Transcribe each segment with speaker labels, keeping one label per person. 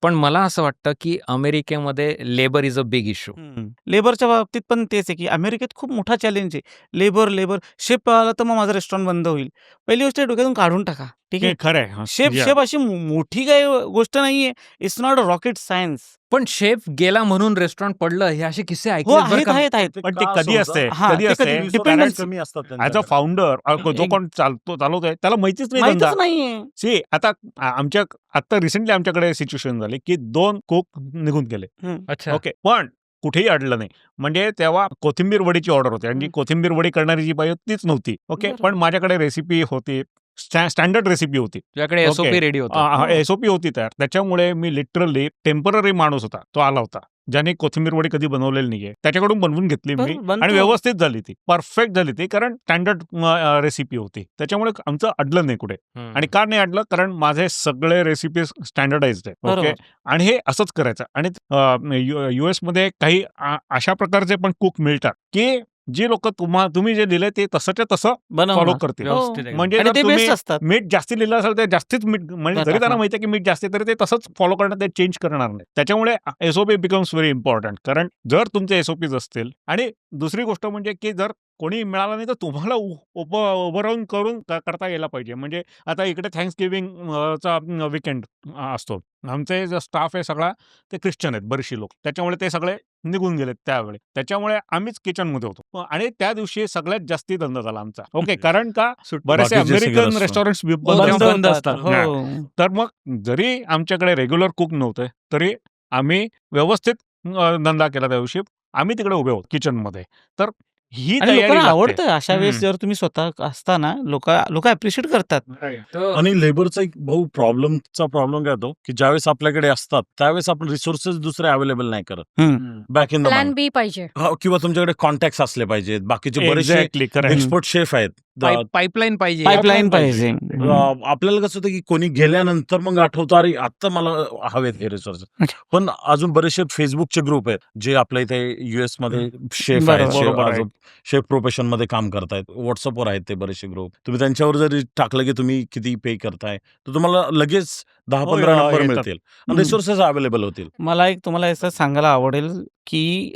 Speaker 1: पण मला असं वाटतं, की अमेरिकेमध्ये labour is a big issue.
Speaker 2: लेबरच्या बाबतीत पण तेच आहे, की अमेरिकेत खूप मोठा चॅलेंज आहे. लेबर शेफ आला तर मग माझं रेस्टॉरंट बंद होईल. पहिली गोष्ट डोक्यातून काढून टाका. ठीक
Speaker 3: हे
Speaker 2: आहे.
Speaker 3: खरं आहे. हां,
Speaker 2: शेफ
Speaker 3: या.
Speaker 2: शेफ अशी मोठी काही गोष्ट नाहीये. It's not a rocket science.
Speaker 1: पण शेफ गेला म्हणून रेस्टॉरंट पडलं, हे असे किस्से
Speaker 2: हो,
Speaker 1: ऐकलेत बरं
Speaker 2: आहेत.
Speaker 3: पण ते
Speaker 4: का असं
Speaker 3: कधी
Speaker 4: होतं?
Speaker 3: असते
Speaker 2: हां,
Speaker 3: कधी
Speaker 2: ते
Speaker 3: असते
Speaker 2: कधी
Speaker 3: कारण
Speaker 2: डिपेंडन्सी
Speaker 4: कमी असतात
Speaker 3: ॲज अ
Speaker 4: त्यांच्याकडे.
Speaker 3: फाउंडर जो
Speaker 2: एक
Speaker 3: कोण चालवतोय त्याला माहितीच नाही
Speaker 2: माहीतच
Speaker 3: धंदा.
Speaker 2: नाहीये.
Speaker 3: सी आता आता रिसेंटली आमच्याकडे सिच्युएशन झाली की 2 कुक निघून गेले.
Speaker 1: अच्छा.
Speaker 3: ओके. पण कुठेही अडलं नाही. म्हणजे तेव्हा कोथिंबीर वडीची ऑर्डर होती आणि जी कोथिंबीर वडी करणारी जी बाई होती तीच नव्हती. ओके.
Speaker 2: बरोबर.
Speaker 3: पण माझ्याकडे रेसिपी होती. स्टँडर्ड रेसिपी होती.
Speaker 1: तुझ्याकडे
Speaker 3: ओके.
Speaker 1: एसओपी रेडी होतं.
Speaker 2: हो.
Speaker 3: एसओपी होती तयार. त्याच्यामुळे मी लिटरली टेम्पररी माणूस होता. तो आला होता. ज्याने कोथिंबीर वडी कधी बनवलेली नाहीये. त्याच्याकडून बनवून घेतली मी
Speaker 2: बरोबर, बनतो.
Speaker 3: आणि व्यवस्थित झाली ती. परफेक्ट झाली ती कारण स्टँडर्ड रेसिपी होती. त्याच्यामुळे आमचं अडलं नाही कुठे. आणि का नाही अडलं? कारण माझे सगळे रेसिपीज स्टँडर्डाइज्ड आहे. ओके.
Speaker 2: बरोबर.
Speaker 3: आणि हे असंच करायचं आणि यूएसमध्ये काही अशा प्रकारचे पण कुक मिळतात की जी लोक तुम्ही जे दिले ते तसंच्या तसं
Speaker 2: बनवणार.
Speaker 3: फॉलो करतील.
Speaker 2: हो.
Speaker 1: व्यवस्थित एकदम.
Speaker 3: म्हणजे
Speaker 2: आणि
Speaker 3: जर
Speaker 2: ते
Speaker 3: तुम्ही
Speaker 2: बेस्ट असतात.
Speaker 3: मीठ जास्ती लिहिलं असेल तर जास्तीच मीठ म्हणजे जरी त्यांना
Speaker 2: टाकणार.
Speaker 3: माहिती आहे की मीठ जास्ती तरी ते तसंच फॉलो करणार ते चेंज करणार नाही. त्याच्यामुळे एसओपी बिकम्स व्हेरी इम्पॉर्टंट कारण जर तुमचे एसओपीज असतील आणि दुसरी गोष्ट म्हणजे की जर कोणी मिळालं नाही तर तुम्हाला उभं राहून करून करता यायला पाहिजे. म्हणजे आता इकडे थँक्सगिव्हिंगचा वीकेंड असतो. आमचे जो स्टाफ आहे सगळा ते ख्रिश्चन आहेत बरीचशी लोक. त्याच्यामुळे ते सगळे निघून गेलेत त्यावेळी. त्याच्यामुळे आम्हीच किचनमध्ये होतो आणि त्या दिवशी सगळ्यात जास्ती धंदा झाला आमचा. ओके. कारण का बरेचसे
Speaker 4: बाकीचे सगळे
Speaker 3: अमेरिकन
Speaker 4: restaurant.
Speaker 3: रेस्टॉरंट्स
Speaker 2: बंद असतात.
Speaker 3: हां.
Speaker 2: हो.
Speaker 3: तर मग जरी आमच्याकडे रेग्युलर कुक नव्हते तरी आम्ही व्यवस्थित धंदा केला त्या दिवशी. आम्ही तिकडे उभे आहोत किचनमध्ये. तर ही
Speaker 2: आणि
Speaker 3: तयारी
Speaker 2: लोकांना
Speaker 3: लागते.
Speaker 2: आवडतं अशा वेळेस जर तुम्ही स्वतः असताना लोक अप्रिशिएट करतात.
Speaker 1: तर
Speaker 4: आणि लेबरचा एक प्रॉब्लेम काय होतो की ज्यावेळेस आपल्याकडे असतात त्यावेळेस आपण रिसोर्सेस दुसरे अवेलेबल नाही करत बॅक इन द
Speaker 5: प्लॅन बी पाहिजे.
Speaker 4: किंवा तुमच्याकडे कॉन्टॅक्ट असले पाहिजेत. बाकीचे बरेचसे
Speaker 3: एक्झॅक्टली खरं आहे.
Speaker 4: एक्सपर्ट शेफ आहेत.
Speaker 1: पाईपलाईन पाहिजे.
Speaker 2: पाईपलाईन पाहिजे.
Speaker 4: आपल्याला कसं होतं की कोणी गेल्यानंतर मग आठवतं अरे आता मला हवेत हे रिसोर्सेस. पण अजून बरेचसे फेसबुकचे ग्रुप आहेत जे आपल्या इथे युएस मध्ये शेफ आहेत,
Speaker 3: बरोबर आहे.
Speaker 4: शेफ प्रोफेशन मध्ये काम करतायत. व्हॉट्सअपवर आहेत ते बरेचसे ग्रुप. तुम्ही त्यांच्यावर जरी टाकलं की तुम्ही किती पे करताय तर तुम्हाला लगेच 10-15 नंबर
Speaker 3: येतात.
Speaker 4: मिळतील आणि रिसोर्सेस अवेलेबल होतील.
Speaker 2: मला एक तुम्हाला असं सांगायला आवडेल की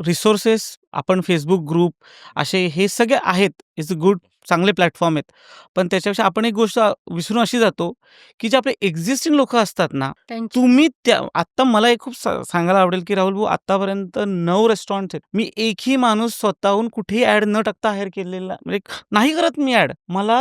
Speaker 2: रिसोर्सेस आपण फेसबुक ग्रुप असे हे सगळे आहेत. इट्स गुड चांगले प्लॅटफॉर्म आहेत. पण त्याच्यापेक्षा आपण एक गोष्ट विसरून अशी जातो की जे आपले एक्झिस्टिंग लोक असतात ना
Speaker 5: त्यांची
Speaker 2: तुम्ही आत्ता मला एक खूप सांगायला आवडेल की राहुल भाऊ आतापर्यंत 9 रेस्टॉरंट आहेत. मी एकही माणूस स्वतःहून कुठेही ऍड न टाकता हायर केलेला म्हणजे नाही करत मी ऍड. मला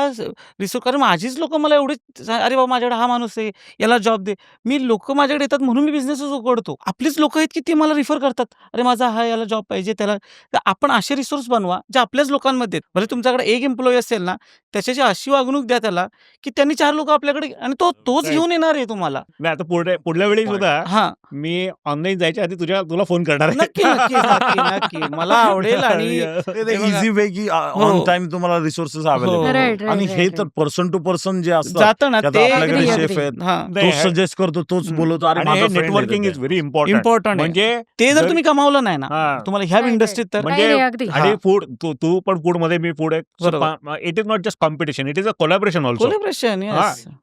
Speaker 2: कारण माझीच लोक मला एवढे अरे बाबा माझ्याकडे हा माणूस आहे याला जॉब दे. मी लोक माझ्याकडे येतात म्हणून मी बिझनेसच उघडतो. आपलीच लोक आहेत की ते मला रिफर करतात. अरे माझा हा याला जॉब पाहिजे त्याला. तर आपण असे रिसोर्स बनवा जे आपल्याच लोकांमध्ये आहेत. भले तुमच्याकडे एक एम्प्लॉई असेल ना त्याच्याशी अशी वागणूक द्या त्याला की त्यांनी 4 लोक आपल्याकडे आणि तोच घेऊन येणार आहे तुम्हाला.
Speaker 3: नाही आता पुढल्या वेळी सुद्धा
Speaker 2: हा
Speaker 3: मी ऑनलाईन जायच्या आधी तुला फोन करणार आहे.
Speaker 2: नक्की नक्की नक्की नक्की मला आवडेल आणि हे बघा,
Speaker 4: इझी वे की ऑन टाइम तुम्हाला रिसोर्सेस अवेलेबल.
Speaker 5: Right, right,
Speaker 4: आणि
Speaker 5: right,
Speaker 4: हे
Speaker 5: right.
Speaker 4: तर पर्सन टू पर्सन जे असतात
Speaker 2: जातं ना
Speaker 4: की आता
Speaker 2: ते
Speaker 4: आपल्याकडे
Speaker 5: agree,
Speaker 4: शेफ
Speaker 5: agree.
Speaker 4: आहेत
Speaker 2: हा
Speaker 3: नाही,
Speaker 4: तोच सजेस्ट करतो तोच बोलवतो अरे
Speaker 3: आणि
Speaker 4: माझा
Speaker 3: हे
Speaker 4: friend आहे
Speaker 3: नेटवर्किंग
Speaker 4: तिथे.
Speaker 3: Is very important.
Speaker 2: इम्पॉर्टंट आहे.
Speaker 3: म्हणजे
Speaker 2: ते जर
Speaker 3: जर-
Speaker 2: तुम्ही कमावलं नाही ना
Speaker 3: हा.
Speaker 2: तुम्हाला ह्या
Speaker 5: Right,
Speaker 2: इंडस्ट्रीत तर
Speaker 3: म्हणजे
Speaker 5: नाही, अगदी.
Speaker 3: आणि
Speaker 2: हा.
Speaker 3: फूड तू पण फूड मध्ये मी फूड
Speaker 2: बरोबर.
Speaker 3: It is not just competition it is a collaboration also.
Speaker 2: Collaboration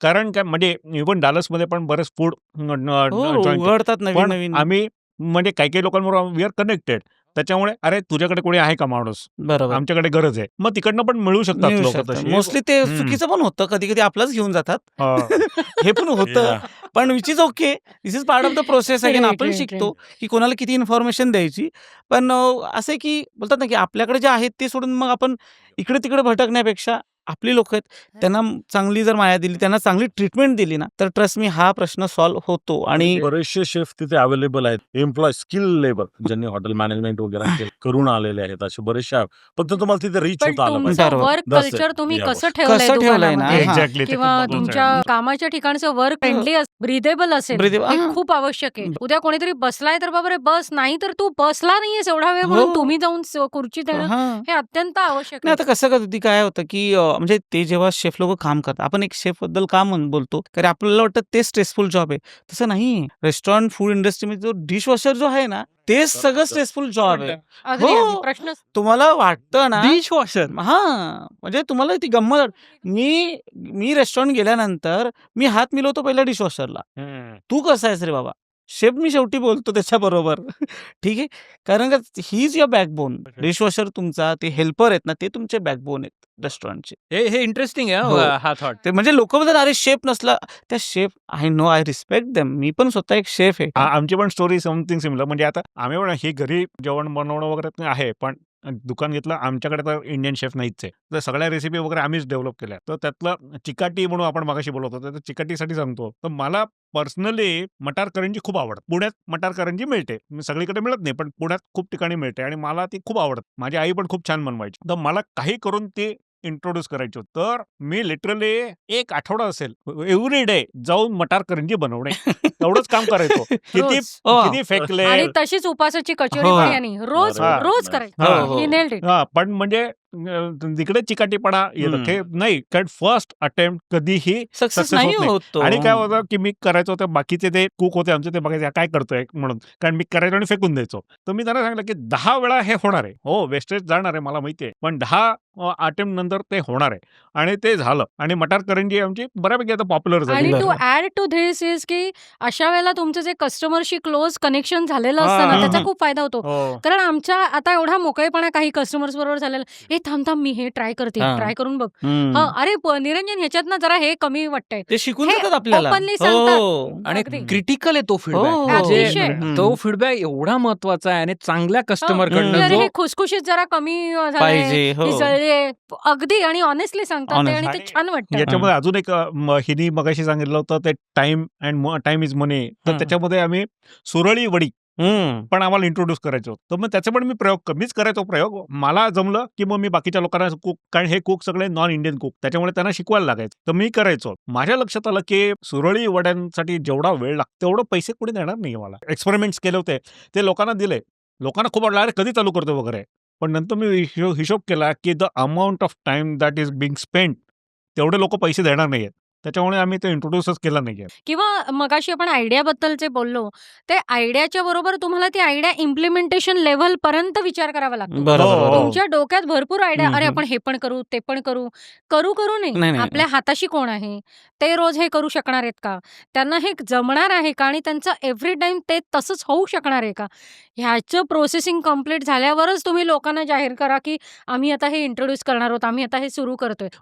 Speaker 3: कारण काय म्हणजे इव्हन डालसमध्ये पण बरेच फूड
Speaker 2: उघडतात नवीन
Speaker 3: पण
Speaker 2: नवीन.
Speaker 3: आम्ही म्हणजे काही लोकांबरोबर वी आर कनेक्टेड. त्याच्यामुळे अरे तुझ्याकडे कोणी आहे का माणूस
Speaker 2: बरोबर
Speaker 3: आमच्याकडे गरज आहे मग तिकडनं पण मिळू शकतात लोक तशी.
Speaker 2: मोस्टली ते
Speaker 3: हम्म.
Speaker 2: चुकीचं पण होतं कधी कधी आपलंच घेऊन जातात.
Speaker 3: हा.
Speaker 2: हे पण होतं
Speaker 4: Yeah.
Speaker 2: पण which is okay. This is part of the process आहे.
Speaker 5: Right,
Speaker 2: आपण
Speaker 5: right,
Speaker 2: शिकतो की कोणाला किती इन्फॉर्मेशन द्यायची. पण असं आहे की बोलतात ना की आपल्याकडे जे आहेत ते सोडून मग आपण इकडे तिकडे भटकण्यापेक्षा आपली लोक आहेत त्यांना चांगली जर माया दिली त्यांना चांगली ट्रीटमेंट दिली ना तर ट्रस्ट मी हा प्रश्न सॉल्व्ह होतो. आणि
Speaker 4: बरेचसे शेफ तिथे अवेलेबल आहेत. एम्प्लॉय स्किल लेबर ज्यांनी हॉटेल मॅनेजमेंट वगैरे करून आलेले आहेत असे बरेचसे आहेत. फक्त तुम्हाला तिथे रीच
Speaker 5: पण
Speaker 4: होता आलं पाहिजे.
Speaker 5: तुमचं
Speaker 2: बरोबर.
Speaker 5: Work
Speaker 4: That's it.
Speaker 5: कल्चर तुम्ही
Speaker 4: Yeah,
Speaker 5: कसं
Speaker 4: boss.
Speaker 5: ठेवलंय
Speaker 2: कसं ठेवलंय ना?
Speaker 5: दुकानामध्ये?
Speaker 2: हा.
Speaker 3: Exactly, ते
Speaker 5: किंवा
Speaker 3: खूप
Speaker 5: तुमच्या कामाच्या ठिकाणचं वर्क फ्रेंडली ब्रिदेबल असेल
Speaker 2: Breathable,
Speaker 5: हे
Speaker 2: हा.
Speaker 5: खूप आवश्यक आहे. उद्या कोणीतरी बसलाय तर बाबा रे बस नाही तर तू बसला नाहीयेस एवढा वेळ म्हणून
Speaker 2: हो.
Speaker 5: तुम्ही जाऊन खुर्ची देणं
Speaker 2: हा.
Speaker 5: हे अत्यंत आवश्यक
Speaker 2: नाही
Speaker 5: आहे.
Speaker 2: आता कसं कधी काय होतं की म्हणजे ते जेव्हा शेफ लोक काम करतात आपण एक शेफ बद्दल का बोलतो कारण आपल्याला वाटतं ते स्ट्रेसफुल जॉब आहे. तसं नाही. रेस्टॉरंट फूड इंडस्ट्रीमध्ये जो डिश वॉशर जो आहे ना तेच सगळं स्ट्रेसफुल जॉब आहे.
Speaker 5: अगदी
Speaker 2: हो.
Speaker 5: अगदी प्रश्न
Speaker 2: तुम्हाला वाटतं ना
Speaker 1: डिश वॉशर
Speaker 2: म्हणजे तुम्हाला ती गंमत मी रेस्टॉरंट गेल्यानंतर मी हात मिळवतो पहिल्या डिशवॉशरला. तू कसा आहेस रे बाबा? शेफ मी शेवटी बोलतो त्याच्याबरोबर. ठीक आहे. कारण का he is your backbone. Dishwasher तुमचा ते हेल्पर आहेत ना, ते तुमचे बॅकबोन आहेत रेस्टॉरंटचे.
Speaker 1: हे इंटरेस्टिंग आहे
Speaker 2: हो.
Speaker 1: हा थॉट.
Speaker 2: ते म्हणजे लोकं बोलतात, "अरे शेफ नसला." त्या chef I know, I respect them. मी पण स्वतः एक शेफ आहे.
Speaker 3: आमची पण स्टोरी समथिंग सिमिलर. म्हणजे आता आम्ही पण हे घरी जेवण बनवणं वगैरे आहे, पण दुकान घेतलं आमच्याकडे तर इंडियन शेफ नाहीच आहे. तर सगळ्या रेसिपी वगैरे आम्हीच डेव्हलप केल्या. तर त्यातलं चिकाटी म्हणून आपण मगाशी बोलत होतो, तर चिकाटीसाठी सांगतो. तर मला पर्सनली मटार करंजी खूप आवडते. पुण्यात मटार करंजी मिळते. सगळीकडे मिळत नाही, पण पुण्यात खूप ठिकाणी मिळते आणि मला ती खूप आवडते. माझी आई पण खूप छान बनवायची. तर मला काही करून ती इंट्रोड्यूस करायची होती. तर मी लिटरली 1 आठवडा असेल एव्हरी डे जाऊन मटार करंजी बनवणे. एवढंच काम करायचो. किती
Speaker 5: रोज.
Speaker 3: किती फेकले.
Speaker 5: आणि तशीच उपासाची कचोरी
Speaker 2: हो.
Speaker 5: पण यांनी रोज
Speaker 3: हा.
Speaker 5: रोज करायची.
Speaker 2: हो, हो.
Speaker 5: He nailed it.
Speaker 3: हां, पण म्हणजे तिकडे चिकाटीपणा येतं.
Speaker 2: हं.
Speaker 3: हे नाही, कारण फर्स्ट अटेम्प्ट कधीही
Speaker 2: सक्सेस
Speaker 3: सक्सेस
Speaker 2: नाही
Speaker 3: होत नाही.
Speaker 2: होत तो.
Speaker 3: आणि काय होतं, की मी करायचो तर बाकीचे ते कुक होते आमचे, ते बघायचे हा काय करतोय म्हणून. कारण मी करायचो आणि फेकून द्यायचो. तर मी त्यांना सांगितलं, की 10 वेळा हे होणार आहे. हो, वेस्टेज जाणार आहे मला माहिती आहे. पण 10 अटेम्प्ट नंतर ते होणार आहे. आणि ते झालं. आणि मटार करंजी आमची बऱ्यापैकी आता पॉप्युलर झाली.
Speaker 5: आणि टू
Speaker 2: बरोबर.
Speaker 5: ऍड टू धिस इज की अशा वेळेला तुमचं जे कस्टमरशी क्लोज कनेक्शन झालेलं असतं ना,
Speaker 3: हां.
Speaker 5: त्याचा खूप फायदा होतो.
Speaker 3: हो.
Speaker 5: कारण आमच्या आता एवढा मोकळेपणा काही कस्टमर्स बरोबर झालेला, "ए थांब थांब, मी हे ट्राय करते,
Speaker 2: हां.
Speaker 5: ट्राय करून बघ.
Speaker 2: हं.
Speaker 5: हं, अरे निरंजन ह्याच्यात ना जरा हे कमी वाटतंय."
Speaker 2: ते शिकून
Speaker 5: हे
Speaker 2: जातात आपल्याला.
Speaker 5: openly सांगतात.
Speaker 2: हो.
Speaker 1: आणि
Speaker 5: अगदी.
Speaker 1: क्रिटिकल आहे तो फीडबॅक.
Speaker 2: हो.
Speaker 1: म्हणजे
Speaker 5: अतिशय.
Speaker 2: हं.
Speaker 1: तो फीडबॅक एवढा महत्वाचा आहे आणि चांगल्या कस्टमर
Speaker 5: की
Speaker 2: हं.
Speaker 1: कडनं
Speaker 5: अरे
Speaker 1: जो
Speaker 5: हे खुसखुशीत जरा कमी झालंय.
Speaker 2: पाहिजे. हो.
Speaker 5: अगदी आणि ऑनेस्टली सांगतात ते
Speaker 2: Honest.
Speaker 5: आणि ते
Speaker 3: आणि
Speaker 5: छान वाटतं.
Speaker 3: याच्यामध्ये अजून एक हिनी मगाशी सांगितलं होतं ते टाइम इज मनी. तर
Speaker 2: हं.
Speaker 3: त्याच्यामध्ये आम्ही सुरळी वडी
Speaker 2: हं.
Speaker 3: पण आम्हाला इंट्रोड्यूस करायचं होतं. तर मग त्याचे पण मी मीच करायचो प्रयोग. मला जमलं, की मग मी बाकीच्या लोकांना कुक, कारण हे कुक सगळे नॉन इंडियन कुक, त्याच्यामुळे त्यांना शिकवायला लागायचं. तर मी करायचो. माझ्या लक्षात आलं, की सुरळी वड्यांसाठी जेवढा वेळ लागतो तेवढं पैसे कोणी देणार नाही मला. एक्सपेरिमेंट्स केले होते. ते लोकांना दिले. लोकांना खूप आवडलं, "अरे कधी चालू करतो?" वगैरे. पण नंतर मी हिशोब केला, की the amount of time that is being spent तेवढे लोकं पैसे देणार नाहीयेत. त्याच्यामुळे आम्ही ते इंट्रोड्यूसच केलं नाहीये.
Speaker 5: किंवा मगाशी आपण आयडियाबद्दलचे बोललो, ते आयडियाच्या बरोबर तुम्हाला ती आयडिया इम्प्लिमेंटेशन लेव्हल पर्यंत विचार करावा लागतो.
Speaker 2: बरोबर,
Speaker 3: हो,
Speaker 2: बरोबर.
Speaker 3: हो.
Speaker 5: तुमच्या डोक्यात भरपूर आयडिया,
Speaker 2: हं,
Speaker 5: अरे
Speaker 2: हं.
Speaker 5: आपण हे पण करू, ते पण करू. करू
Speaker 2: नाही,
Speaker 5: नाही.
Speaker 2: नाही.
Speaker 5: आपल्या हाताशी कोण आहे? ते रोज हे करू शकणार आहेत का? त्यांना हे जमणार आहे का? आणि त्यांचं एव्हरी टाईम ते तसंच होऊ शकणार आहे का? ह्याचं प्रोसेसिंग कंप्लीट झाल्यावरच तुम्ही लोकांना जाहीर करा, की आम्ही आता हे इंट्रोड्यूस करणार आहोत, आम्ही आता हे सुरू करतोय.